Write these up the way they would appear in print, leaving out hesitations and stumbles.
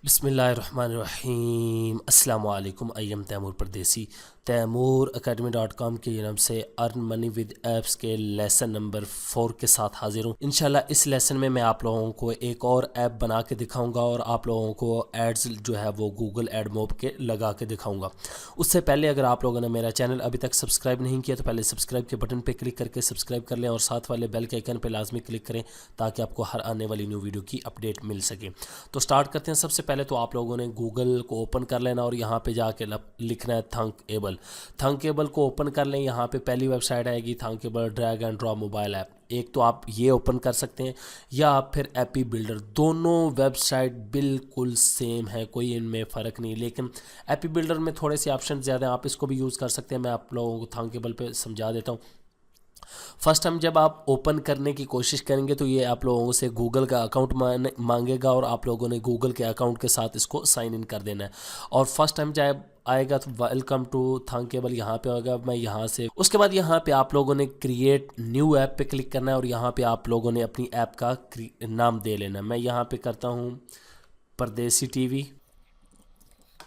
बिस्मिल्लाहिर्रहमानिर्रहीम अस्सलाम वालेकुम। आई एम तैमूर परदेसी। तैमूर academy.com के नाम से अर्न मनी विद ऐप्स के लेसन नंबर 4 के साथ हाजिर हूँ। इंशाल्लाह इस लेसन में मैं आप लोगों को एक और ऐप बना के दिखाऊंगा और आप लोगों को एड्स जो है वो गूगल एड मोब के लगा के दिखाऊंगा। उससे पहले अगर आप लोगों ने मेरा चैनल अभी तक सब्सक्राइब नहीं किया तो पहले सब्सक्राइब के बटन पर क्लिक करके सब्सक्राइब कर लें और साथ वाले बेल के आइकन पर लाजमी क्लिक करें ताकि आपको हर आने वाली न्यू वीडियो की अपडेट मिल सके। तो स्टार्ट करते हैं। सबसे पहले तो आप लोगों ने गूगल को ओपन कर लेना और यहाँ पे जाके लिखना है थंकेबल। थंकेबल को ओपन कर लें। यहाँ पे पहली वेबसाइट आएगी Thunkable drag and drop mobile app. एक तो आप ये ओपन कर सकते हैं या आप फिर एपी बिल्डर। दोनों वेबसाइट बिल्कुल सेम है, कोई इनमें फ़र्क नहीं, लेकिन एपी बिल्डर में थोड़े से ऑप्शन ज़्यादा हैं। आप इसको भी यूज़ कर सकते हैं। मैं आप लोगों को थंकेबल पे समझा देता हूँ। फर्स्ट हम जब आप ओपन करने की कोशिश करेंगे तो ये आप लोगों से गूगल का अकाउंट मांगेगा और आप लोगों ने गूगल के अकाउंट के साथ इसको साइन इन कर देना है। और फर्स्ट टाइम जब आएगा तो वेलकम टू थंकेबल यहाँ पे होगा। मैं यहाँ से उसके बाद यहाँ पे आप लोगों ने क्रिएट न्यू ऐप पे क्लिक करना है और यहाँ पे आप लोगों ने अपनी ऐप का नाम दे लेना है। मैं यहाँ पे करता हूँ परदेसी टीवी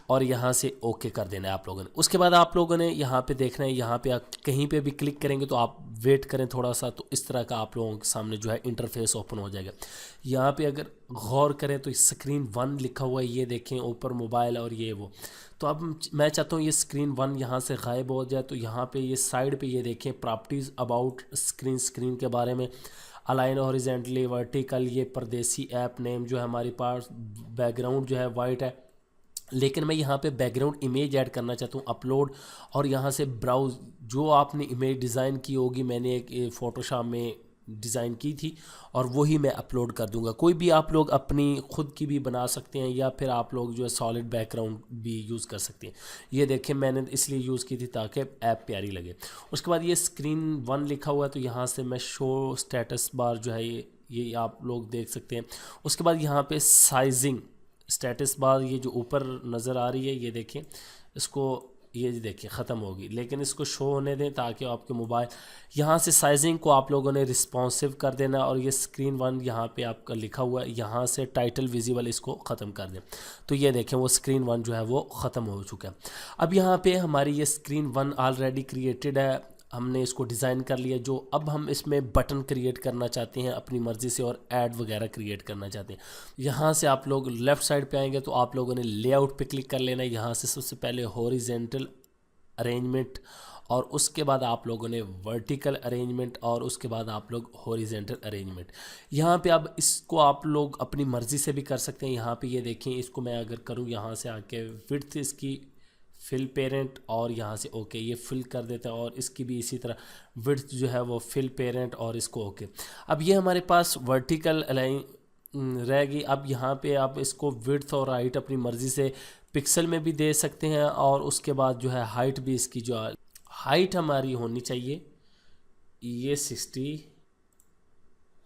और यहाँ से ओके कर देना है आप लोगों ने। उसके बाद आप लोगों ने यहाँ पे देखना है, यहाँ पे आप कहीं पे भी क्लिक करेंगे तो आप वेट करें थोड़ा सा, तो इस तरह का आप लोगों के सामने जो है इंटरफेस ओपन हो जाएगा। यहाँ पे अगर गौर करें तो स्क्रीन 1 लिखा हुआ है, ये देखें ऊपर मोबाइल और ये वो। तो अब मैं चाहता हूँ ये स्क्रीन 1 यहाँ से गायब हो जाए। तो यहाँ पे ये साइड पे ये देखें प्रॉपर्टीज़ अबाउट स्क्रीन के बारे में अलाइन हॉरिजेंटली वर्टिकल, ये परदेसी ऐप नेम जो है हमारे पास, बैकग्राउंड जो है वाइट है, लेकिन मैं यहाँ पे बैकग्राउंड इमेज ऐड करना चाहता हूँ अपलोड। और यहाँ से ब्राउज़, जो आपने इमेज डिज़ाइन की होगी, मैंने एक फ़ोटोशॉप में डिज़ाइन की थी और वही मैं अपलोड कर दूंगा। कोई भी आप लोग अपनी खुद की भी बना सकते हैं या फिर आप लोग जो है सॉलिड बैकग्राउंड भी यूज़ कर सकते हैं। ये देखें मैंने इसलिए यूज़ की थी ताकि ऐप प्यारी लगे। उसके बाद ये स्क्रीन 1 लिखा हुआ है तो यहाँ से मैं शो स्टेटस बार जो है ये आप लोग देख सकते हैं। उसके बाद यहाँ पे साइजिंग स्टेटस बार, ये जो ऊपर नज़र आ रही है ये देखें, इसको ये देखिए ख़त्म होगी, लेकिन इसको शो होने दें ताकि आपके मोबाइल, यहाँ से साइजिंग को आप लोगों ने रिस्पॉन्सिव कर देना। और ये स्क्रीन 1 यहाँ पे आपका लिखा हुआ है, यहाँ से टाइटल विजिबल इसको ख़त्म कर दें। तो ये देखें वो स्क्रीन 1 जो है वो ख़त्म हो चुका है। अब यहाँ पे हमारी ये स्क्रीन 1 ऑलरेडी क्रिएटेड है, हमने इसको डिज़ाइन कर लिया। जो अब हम इसमें बटन क्रिएट करना चाहते हैं अपनी मर्ज़ी से और ऐड वगैरह क्रिएट करना चाहते हैं, यहाँ से आप लोग लेफ़्ट साइड पे आएंगे तो आप लोगों ने लेआउट पे क्लिक कर लेना है। यहाँ से सबसे पहले हॉरिजेंटल अरेंजमेंट और उसके बाद आप लोगों ने वर्टिकल अरेंजमेंट और उसके बाद आप लोग हॉरिजेंटल अरेंजमेंट। यहाँ पे अब इसको आप लोग अपनी मर्ज़ी से भी कर सकते हैं। यहाँ पे ये देखें, इसको मैं अगर करूँ यहाँ से आके विड्थ इसकी फिल पेरेंट और यहाँ से ओके, ये फिल कर देते हैं और इसकी भी इसी तरह विड्थ जो है वो फिल पेरेंट और इसको ओके। अब ये हमारे पास वर्टिकल अलाइन रहेगी। अब यहाँ पे आप इसको विड्थ और हाइट अपनी मर्ज़ी से पिक्सल में भी दे सकते हैं और उसके बाद जो है हाइट भी, इसकी जो हाइट हमारी होनी चाहिए ये 60,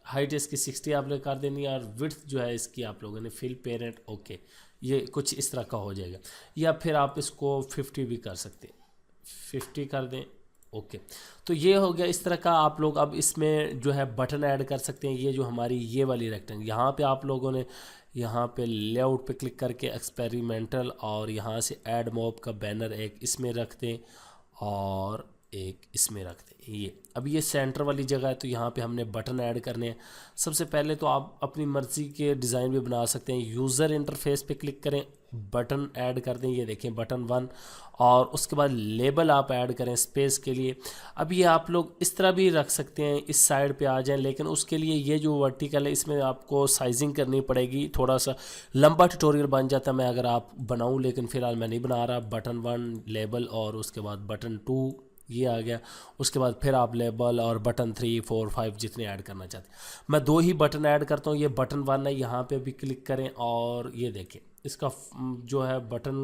हाइट इसकी 60 आप लोग कर देनी है और विड्थ जो है इसकी आप लोगों ने फिल पेरेंट ओके, ये कुछ इस तरह का हो जाएगा। या फिर आप इसको 50 भी कर सकते हैं, 50 कर दें ओके। तो ये हो गया इस तरह का। आप लोग अब इसमें जो है बटन ऐड कर सकते हैं। ये जो हमारी ये वाली रेक्टेंगल, यहाँ पे आप लोगों ने यहाँ पे लेआउट पे क्लिक करके एक्सपेरिमेंटल और यहाँ से ऐड मॉब का बैनर एक इसमें रख दें और एक इसमें रख दें। ये अब ये सेंटर वाली जगह है तो यहाँ पे हमने बटन ऐड करने हैं। सबसे पहले तो आप अपनी मर्ज़ी के डिज़ाइन भी बना सकते हैं। यूज़र इंटरफेस पे क्लिक करें, बटन ऐड कर दें, ये देखें बटन 1, और उसके बाद लेबल आप ऐड करें स्पेस के लिए। अब ये आप लोग इस तरह भी रख सकते हैं, इस साइड पे आ जाएं, लेकिन उसके लिए ये जो वर्टिकल है इसमें आपको साइजिंग करनी पड़ेगी। थोड़ा सा लंबा ट्यूटोरियल बन जाता मैं अगर आप बनाऊं, लेकिन फ़िलहाल मैं नहीं बना रहा। बटन 1 लेबल और उसके बाद बटन 2 ये आ गया। उसके बाद फिर आप लेबल और बटन 3, 4, 5 जितने ऐड करना चाहते हैं। मैं 2 ही बटन ऐड करता हूँ। ये बटन 1 है, यहाँ पे भी क्लिक करें और ये देखें इसका जो है बटन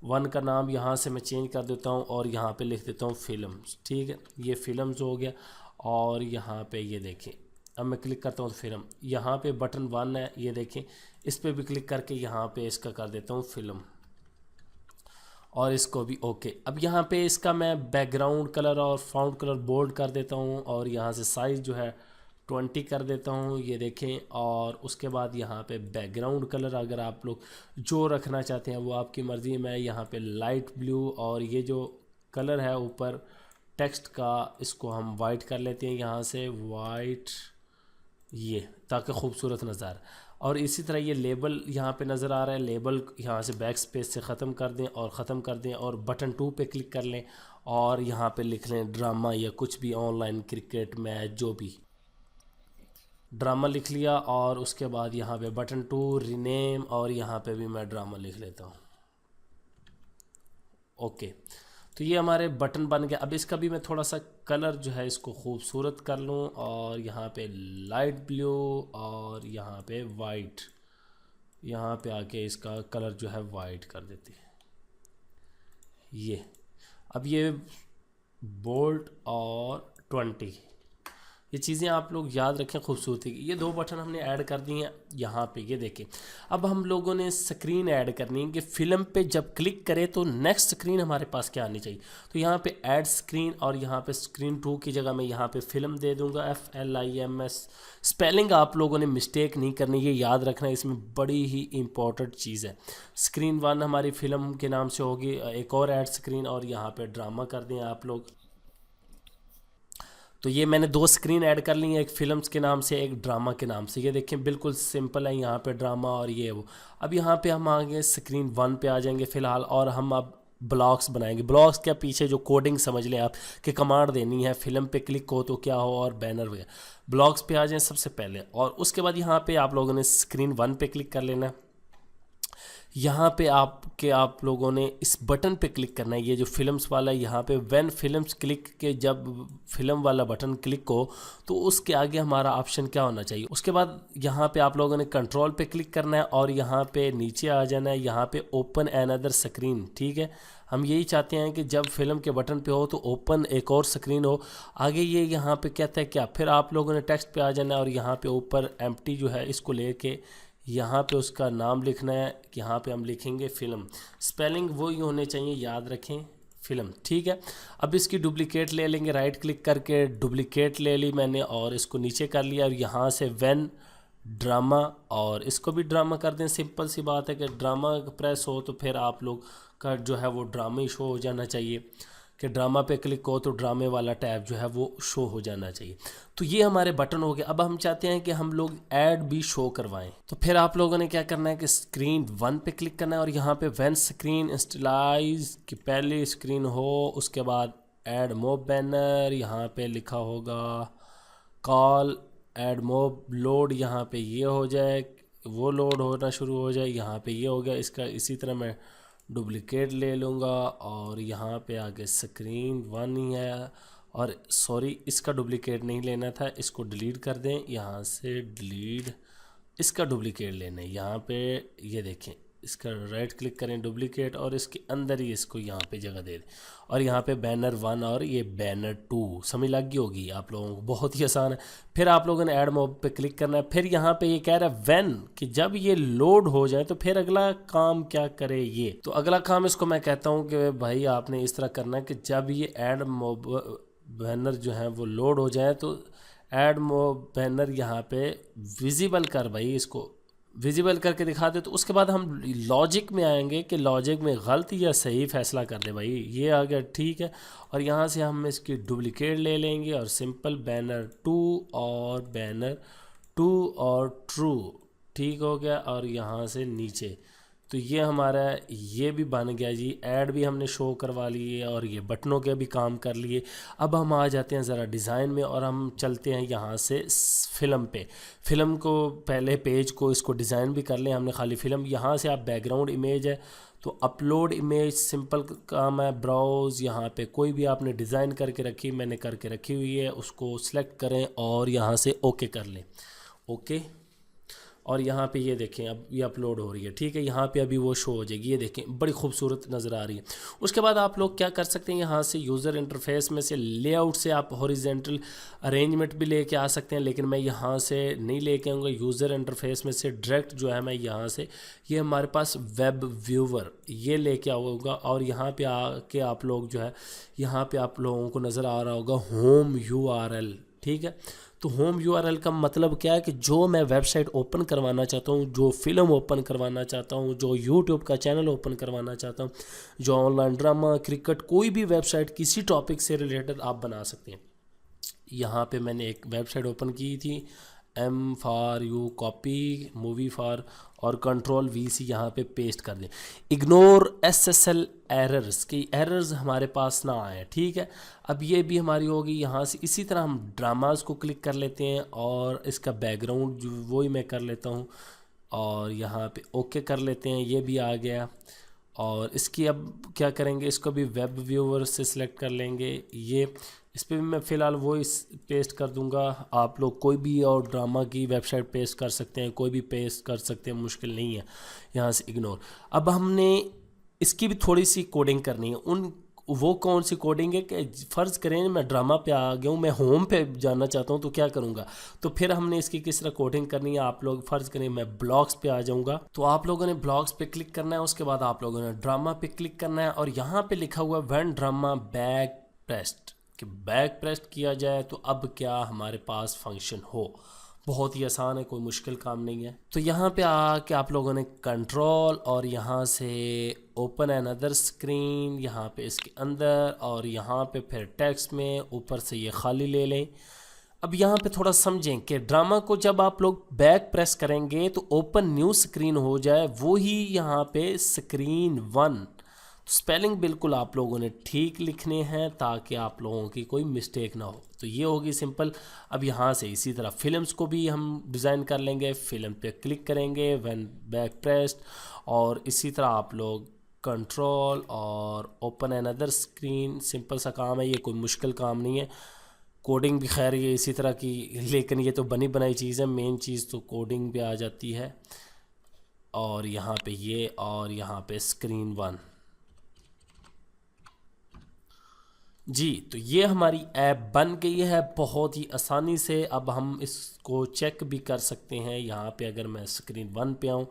1 का नाम यहाँ से मैं चेंज कर देता हूँ और यहाँ पे लिख देता हूँ फिल्म्स। ठीक है, ये फिल्म्स हो गया। और यहाँ पे ये देखें, अब मैं क्लिक करता हूँ तो फिल्म, यहाँ पे बटन 1 है, ये देखें इस पर भी क्लिक करके यहाँ पे इसका कर देता हूँ फिल्म और इसको भी ओके। अब यहाँ पे इसका मैं बैकग्राउंड कलर और फाउंड कलर बोल्ड कर देता हूँ और यहाँ से साइज़ जो है 20 कर देता हूँ, ये देखें। और उसके बाद यहाँ पे बैकग्राउंड कलर अगर आप लोग जो रखना चाहते हैं वो आपकी मर्ज़ी है। मैं यहाँ पे लाइट ब्लू और ये जो कलर है ऊपर टेक्स्ट का, इसको हम वाइट कर लेते हैं यहाँ से, वाइट, ये ताकि खूबसूरत नज़र। और इसी तरह ये लेबल यहाँ पे नज़र आ रहा है, लेबल यहाँ से बैक स्पेस से ख़त्म कर दें और ख़त्म कर दें और बटन 2 पे क्लिक कर लें और यहाँ पे लिख लें ड्रामा या कुछ भी, ऑनलाइन क्रिकेट मैच जो भी, ड्रामा लिख लिया। और उसके बाद यहाँ पे बटन 2 रीनेम और यहाँ पे भी मैं ड्रामा लिख लेता हूँ। ओके, तो ये हमारे बटन बन गया। अब इसका भी मैं थोड़ा सा कलर जो है इसको खूबसूरत कर लूँ और यहाँ पे लाइट ब्लू और यहाँ पे वाइट, यहाँ पे आके इसका कलर जो है वाइट कर देते हैं ये। अब ये बोल्ड और 20, ये चीज़ें आप लोग याद रखें खूबसूरती की। ये 2 बटन हमने ऐड कर दिए हैं यहाँ पे, ये देखें। अब हम लोगों ने स्क्रीन ऐड करनी है कि फ़िल्म पे जब क्लिक करें तो नेक्स्ट स्क्रीन हमारे पास क्या आनी चाहिए। तो यहाँ पे ऐड स्क्रीन और यहाँ पे स्क्रीन 2 की जगह मैं यहाँ पे फ़िल्म दे दूँगा, FLIMS। स्पेलिंग आप लोगों ने मिस्टेक नहीं करनी, ये याद रखना, इसमें बड़ी ही इंपॉर्टेंट चीज़ है। स्क्रीन 1 हमारी फ़िल्म के नाम से होगी। एक और ऐड स्क्रीन और यहाँ पर ड्रामा कर दें आप लोग। तो ये मैंने 2 स्क्रीन ऐड कर ली हैं, एक फ़िल्म्स के नाम से, एक ड्रामा के नाम से। ये देखें बिल्कुल सिंपल है, यहाँ पे ड्रामा और ये वो। अब यहाँ पे हम आगे स्क्रीन 1 पे आ जाएंगे फ़िलहाल और हम अब ब्लॉक्स बनाएंगे। ब्लॉक्स के पीछे जो कोडिंग समझ लें आप कि कमांड देनी है, फ़िल्म पे क्लिक हो तो क्या हो और बैनर वगैरह। ब्लॉक्स पे आ जाएँ सबसे पहले और उसके बाद यहाँ पर आप लोगों ने स्क्रीन 1 पे क्लिक कर लेना है। यहाँ पे आप लोगों ने इस बटन पे क्लिक करना है, ये जो फिल्म्स वाला है, यहाँ पे व्हेन फिल्म्स क्लिक के, जब फिल्म वाला बटन क्लिक हो तो उसके आगे हमारा ऑप्शन क्या होना चाहिए। उसके बाद यहाँ पे आप लोगों ने कंट्रोल पे क्लिक करना है और यहाँ पे नीचे आ जाना है, यहाँ पे ओपन अनदर स्क्रीन। ठीक है, हम यही चाहते हैं कि जब फिल्म के बटन पे हो तो ओपन एक और स्क्रीन हो। आगे ये यहाँ पे कहता है क्या, फिर आप लोगों ने टेक्स्ट पे आ जाना है और यहाँ पे ऊपर एम्प्टी जो है इसको लेके यहाँ पे उसका नाम लिखना है। यहाँ पे हम लिखेंगे फ़िल्म, स्पेलिंग वही होने चाहिए, याद रखें, फ़िल्म। ठीक है, अब इसकी डुप्लिकेट ले लेंगे, राइट क्लिक करके डुप्लिकेट ले ली मैंने और इसको नीचे कर लिया और यहाँ से व्हेन ड्रामा और इसको भी ड्रामा कर दें। सिंपल सी बात है कि ड्रामा प्रेस हो तो फिर आप लोग का जो है वो ड्रामा ही शो हो जाना चाहिए, कि ड्रामा पे क्लिक हो तो ड्रामे वाला टैब जो है वो शो हो जाना चाहिए। तो ये हमारे बटन हो गए। अब हम चाहते हैं कि हम लोग ऐड भी शो करवाएं, तो फिर आप लोगों ने क्या करना है कि स्क्रीन 1 पे क्लिक करना है और यहाँ पे व्हेन स्क्रीन इंस्टलाइज की पहली स्क्रीन हो, उसके बाद ऐड मोब बैनर, यहाँ पे लिखा होगा कॉल ऐड मोब लोड, यहाँ पे ये हो जाए, वो लोड होना शुरू हो जाए, यहाँ पे ये हो गया। इसका इसी तरह मैं डुप्लिकेट ले लूँगा और यहाँ पे आगे स्क्रीन 1 ही है, और सॉरी इसका डुप्लिकेट नहीं लेना था, इसको डिलीट कर दें, यहाँ से डिलीट, इसका डुप्लिकेट लेना है। यहाँ पे ये देखें, इसका राइट क्लिक करें डुप्लिकेट और इसके अंदर ही इसको यहाँ पे जगह दे दें और यहाँ पे बैनर 1 और ये बैनर 2, समझ लग गई होगी आप लोगों को, बहुत ही आसान है। फिर आप लोगों ने ऐड मोब पे क्लिक करना है। फिर यहाँ पे ये कह रहा है व्हेन, कि जब ये लोड हो जाए तो फिर अगला काम क्या करे ये। तो अगला काम इसको मैं कहता हूँ कि भाई आपने इस तरह करना है कि जब ये ऐड मोब बैनर जो है वो लोड हो जाए तो ऐड मोब बैनर यहाँ पे विजिबल कर, भाई इसको विजिबल करके दिखा दे। तो उसके बाद हम लॉजिक में आएंगे कि लॉजिक में गलत या सही फैसला कर दे, भाई ये आ गया, ठीक है। और यहाँ से हम इसकी डुप्लिकेट ले लेंगे और सिंपल बैनर 2 और बैनर 2 और ट्रू, ठीक हो गया। और यहाँ से नीचे तो ये हमारा ये भी बन गया जी, ऐड भी हमने शो करवा लिए और ये बटनों के भी काम कर लिए। अब हम आ जाते हैं ज़रा डिज़ाइन में और हम चलते हैं यहाँ से फ़िल्म पे। फ़िल्म को पहले पेज को इसको डिज़ाइन भी कर लें, हमने खाली फ़िल्म। यहाँ से आप बैकग्राउंड इमेज है तो अपलोड इमेज, सिंपल काम है, ब्राउज़, यहाँ पे कोई भी आपने डिज़ाइन करके रखी, मैंने करके रखी हुई है, उसको सिलेक्ट करें और यहाँ से ओके कर लें, ओके। और यहाँ पे ये देखें अब ये अपलोड हो रही है, ठीक है। यहाँ पे अभी वो शो हो जाएगी, ये देखें बड़ी खूबसूरत नज़र आ रही है। उसके बाद आप लोग क्या कर सकते हैं, यहाँ से यूज़र इंटरफेस में से लेआउट से आप हॉरिजेंटल अरेंजमेंट भी लेके आ सकते हैं, लेकिन मैं यहाँ से नहीं लेके आऊँगा। यूज़र इंटरफेस में से डायरेक्ट जो है मैं यहाँ से, ये हमारे पास वेब व्यूवर, ये लेके आऊँगा और यहाँ पे आके आप लोग जो है, यहाँ पे आप लोगों को नज़र आ रहा होगा होम URL, ठीक है। तो होम यूआरएल का मतलब क्या है कि जो मैं वेबसाइट ओपन करवाना चाहता हूँ, जो फिल्म ओपन करवाना चाहता हूँ, जो यूट्यूब का चैनल ओपन करवाना चाहता हूँ, जो ऑनलाइन ड्रामा, क्रिकेट, कोई भी वेबसाइट किसी टॉपिक से रिलेटेड आप बना सकते हैं। यहाँ पे मैंने एक वेबसाइट ओपन की थी, M for you copy, movie for, और कंट्रोल VC यहाँ पे पेस्ट कर दें। इग्नोर SSL एरर्स, की एरर्स हमारे पास ना आए, ठीक है। अब ये भी हमारी होगी यहाँ से। इसी तरह हम ड्रामाज को क्लिक कर लेते हैं और इसका बैकग्राउंड जो वही मैं कर लेता हूँ और यहाँ पे ओके कर लेते हैं, ये भी आ गया। और इसकी अब क्या करेंगे, इसको भी वेब व्यूअर से सिलेक्ट कर लेंगे। ये इस पर भी मैं फ़िलहाल वॉइस पेस्ट कर दूंगा। आप लोग कोई भी और ड्रामा की वेबसाइट पेस्ट कर सकते हैं, कोई भी पेस्ट कर सकते हैं, मुश्किल नहीं है। यहाँ से इग्नोर। अब हमने इसकी भी थोड़ी सी कोडिंग करनी है। वो कौन सी कोडिंग है कि फ़र्ज़ करें मैं ड्रामा पे आ गया हूँ, मैं होम पे जाना चाहता हूँ, तो क्या करूँगा। तो फिर हमने इसकी किस तरह कोडिंग करनी है। आप लोग फ़र्ज़ करें मैं ब्लॉग्स पे आ जाऊँगा, तो आप लोगों ने ब्लॉग्स पे क्लिक करना है। उसके बाद आप लोगों ने ड्रामा पे क्लिक करना है और यहाँ पे लिखा हुआ व्हेन ड्रामा बैक प्रेस्ड, कि बैक प्रेस्ड किया जाए तो अब क्या हमारे पास फंक्शन हो। बहुत ही आसान है, कोई मुश्किल काम नहीं है। तो यहाँ पे आके आप लोगों ने कंट्रोल और यहाँ से ओपन एन अदर स्क्रीन, यहाँ पे इसके अंदर, और यहाँ पे फिर टेक्स्ट में ऊपर से ये खाली ले लें। अब यहाँ पे थोड़ा समझें कि ड्रामा को जब आप लोग बैक प्रेस करेंगे तो ओपन न्यू स्क्रीन हो जाए, वो ही यहाँ पे स्क्रीन 1। तो स्पेलिंग बिल्कुल आप लोगों ने ठीक लिखने हैं ताकि आप लोगों की कोई मिस्टेक ना हो। तो ये होगी सिंपल। अब यहाँ से इसी तरह फिल्म्स को भी हम डिज़ाइन कर लेंगे। फिल्म पे क्लिक करेंगे व्हेन बैक प्रेस्ड, और इसी तरह आप लोग कंट्रोल और open an other screen. Simple सा काम है, ये कोई मुश्किल काम नहीं है। कोडिंग भी खैर ये इसी तरह की, लेकिन ये तो बनी बनाई चीज़ है। मेन चीज़ तो कोडिंग पे आ जाती है। और यहाँ पे ये, और यहाँ पे स्क्रीन 1 जी। तो ये हमारी ऐप बन गई है बहुत ही आसानी से। अब हम इसको चेक भी कर सकते हैं। यहाँ पे अगर मैं स्क्रीन 1 पे आऊँ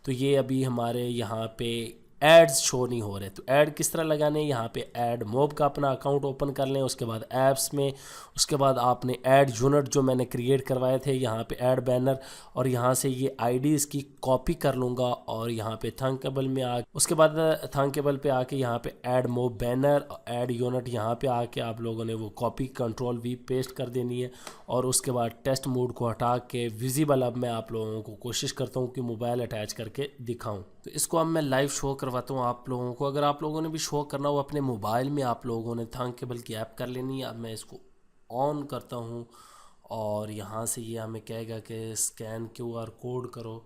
तो ये अभी हमारे यहाँ पे एड्स शो नहीं हो रहे। तो ऐड किस तरह लगाने, यहाँ पे ऐड मोब का अपना अकाउंट ओपन कर लें। उसके बाद ऐप्स में, उसके बाद आपने ऐड यूनिट जो मैंने क्रिएट करवाए थे, यहाँ पे ऐड बैनर, और यहाँ से ये आईडी इसकी कॉपी कर लूँगा और यहाँ पे थंकेबल में आ, उसके बाद थंकेबल पे आके यहाँ पे add mob banner, ad unit, यहाँ पे आके आप लोगों ने वो कॉपी कंट्रोल V पेस्ट कर देनी है। और उसके बाद टेस्ट मोड को हटा के विजिबल, अब मैं आप लोगों को कोशिश करता हूँ कि मोबाइल अटैच करके दिखाऊँ। तो इसको अब मैं लाइव शो करवाता हूँ आप लोगों को। अगर आप लोगों ने भी शो करना हो अपने मोबाइल में, आप लोगों ने थंकेबल की ऐप कर लेनी है। अब मैं इसको ऑन करता हूँ और यहाँ से ये हमें कहेगा कि स्कैन QR कोड करो।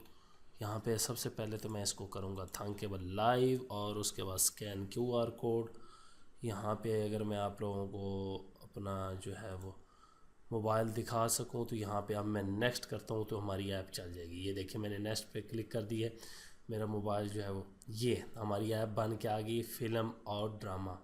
यहाँ पे सबसे पहले तो मैं इसको करूँगा थंकेबल लाइव, और उसके बाद स्कैन QR कोड। यहाँ पे अगर मैं आप लोगों को अपना जो है वो मोबाइल दिखा सकूँ तो यहाँ पे अब मैं नेक्स्ट करता हूँ तो हमारी ऐप चल जाएगी। ये देखिए मैंने नेक्स्ट पे क्लिक कर दी है, मेरा मोबाइल जो है वो, ये हमारी ऐप बन के आ गई, फिल्म और ड्रामा,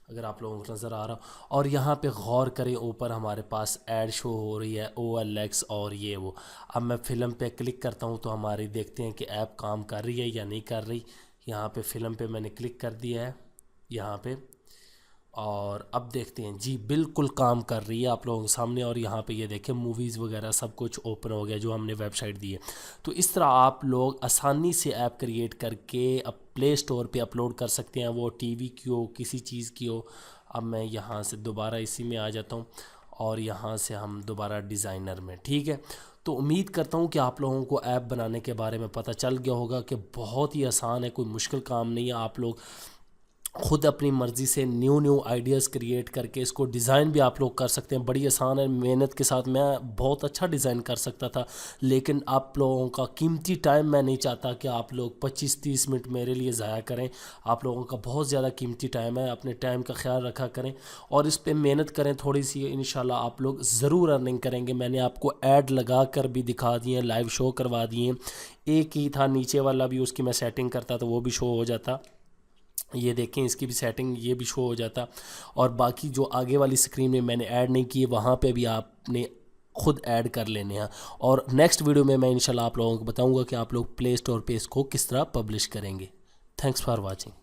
अगर आप लोगों को नज़र आ रहा हो। और यहाँ पे गौर करें, ऊपर हमारे पास ऐड शो हो रही है OLX और ये वो। अब मैं फ़िल्म पे क्लिक करता हूँ तो हमारी देखते हैं कि ऐप काम कर रही है या नहीं कर रही। यहाँ पे फ़िल्म पे मैंने क्लिक कर दिया है यहाँ पे, और अब देखते हैं जी बिल्कुल काम कर रही है आप लोगों के सामने। और यहाँ पे ये देखें मूवीज़ वगैरह सब कुछ ओपन हो गया जो हमने वेबसाइट दी है। तो इस तरह आप लोग आसानी से ऐप क्रिएट करके अब प्ले स्टोर पे अपलोड कर सकते हैं, वो टीवी की हो, किसी चीज़ की हो। अब मैं यहाँ से दोबारा इसी में आ जाता हूँ और यहाँ से हम दोबारा डिज़ाइनर में, ठीक है। तो उम्मीद करता हूँ कि आप लोगों को ऐप बनाने के बारे में पता चल गया होगा कि बहुत ही आसान है, कोई मुश्किल काम नहीं है। आप लोग खुद अपनी मर्ज़ी से न्यू आइडियाज़ क्रिएट करके इसको डिज़ाइन भी आप लोग कर सकते हैं। बड़ी आसान है, मेहनत के साथ मैं बहुत अच्छा डिज़ाइन कर सकता था, लेकिन आप लोगों का कीमती टाइम मैं नहीं चाहता कि आप लोग 25-30 मिनट मेरे लिए ज़ाया करें। आप लोगों का बहुत ज़्यादा कीमती टाइम है, अपने टाइम का ख्याल रखा करें और इस पर मेहनत करें थोड़ी सी। इंशाल्लाह आप लोग ज़रूर अर्निंग करेंगे। मैंने आपको ऐड लगा कर भी दिखा दिए, लाइव शो करवा दिए। एक ही था नीचे वाला भी, उसकी मैं सेटिंग करता तो वो भी शो हो जाता। ये देखें इसकी भी सेटिंग, ये भी शो हो जाता। और बाकी जो आगे वाली स्क्रीन में मैंने ऐड नहीं किए, वहाँ पे भी आपने खुद ऐड कर लेने हैं। और नेक्स्ट वीडियो में मैं इंशाल्लाह आप लोगों को बताऊंगा कि आप लोग प्ले स्टोर पे इसको किस तरह पब्लिश करेंगे। Thanks for watching.